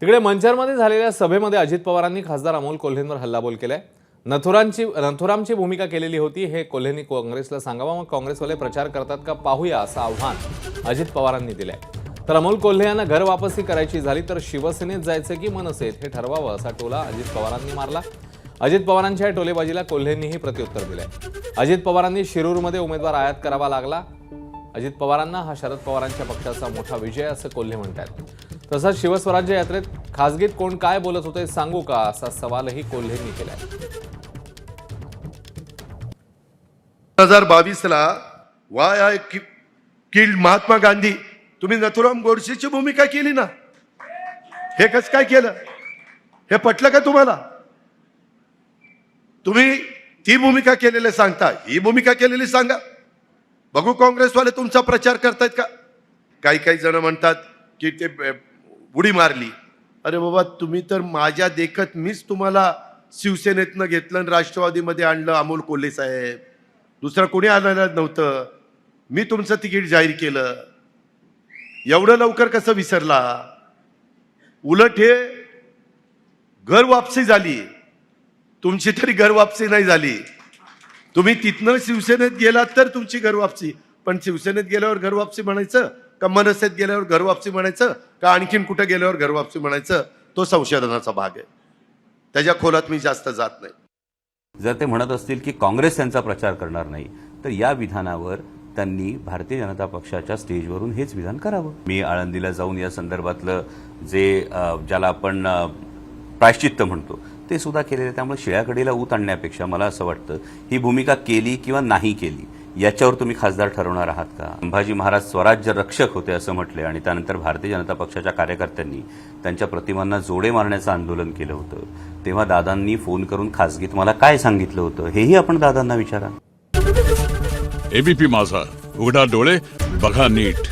तिकडे मंचरमध्ये झालेल्या सभेमध्ये अजित पवारांनी खासदार अमोल कोल्हेंवर हल्लाबोल केलाय। नथुरामची भूमिका केलेली होती हे कोल्हेंनी काँग्रेसला सांगावं, मग काँग्रेसवाले प्रचार करतात का पाहूया असं आव्हान अजित पवारांनी दिलंय। तर अमोल कोल्हे यांना घर वापसी करायची झाली तर शिवसेनेत जायचं की मनसेत हे ठरवावं असा टोला अजित पवारांनी मारला। अजित पवारांच्या टोलेबाजीला कोल्हेंनीही प्रत्युत्तर दिलंय। अजित पवारांनी शिरूरमध्ये उमेदवार आयात करावा लागला। अजित पवारांना हा शरद पवारांच्या पक्षाचा मोठा विजय असं कोल्हे म्हणतात। तसंच शिवस्वराज्य यात्रेत खासगीत कोण काय बोलत होते सांगू का असा सवालही कोल्हेंनी केलाय। 2022 ला Y I killed Mahatma Gandhi, तुम्ही नथुराम गोडसेची भूमिका केली ना, हे कसं काय केलं? हे पटलं का तुम्हाला? तुम्ही ती भूमिका केलेली सांगता, ही भूमिका केलेली सांगा, बघू काँग्रेसवाले तुमचा प्रचार करतायत का? काही जण म्हणतात की ते उडी मारली। अरे बाबा, तुम्ही तर माझ्या देखत मीच तुम्हाला शिवसेनेतनं घेतलं आणि राष्ट्रवादीमध्ये आणलं अमोल कोल्हे साहेब, दुसरं कोणी आलेलं नव्हतं। मी तुमचं तिकीट जाहीर केलं, एवढं लवकर कसं विसरला? उलट हे घर वापसी झाली, तुमची तरी घर वापसी नाही झाली। तुम्ही तिथनं शिवसेनेत गेलात तर तुमची घर वापसी, पण शिवसेनेत गेल्यावर घर वापसी म्हणायचं का मनसेत गेल्यावर घर वापसी म्हणायचं का आणखीन कुठे गेल्यावर घर वापसी म्हणायचं, तो संशोधनाचा भाग आहे, त्याच्या खोलात मी जास्त जात नाही। जर ते म्हणत असतील की काँग्रेस त्यांचा प्रचार करणार नाही तर या विधानावर त्यांनी भारतीय जनता पक्षाच्या स्टेजवरून हेच विधान करावं। मी आळंदीला जाऊन या संदर्भातलं जे ज्याला आपण प्रायश्चित्त म्हणतो ते सुद्धा केलेलं, त्यामुळे शिळ्याकडीला ऊत आणण्यापेक्षा मला असं वाटतं ही भूमिका केली किंवा नाही केली याच्यावर तुम्ही खासदार ठरवणार आहात का? संभाजी महाराज स्वराज्य रक्षक होते असं म्हटले आणि त्यानंतर भारतीय जनता पक्षाच्या कार्यकर्त्यांनी त्यांच्या प्रतिमांना जोडे मारण्याचं आंदोलन केलं होतं, तेव्हा दादांनी फोन करून खासगीत मला काय सांगितलं होतं हेही आपण दादांना विचारा। एबीपी माझा, उघडा डोळे बघा नीट।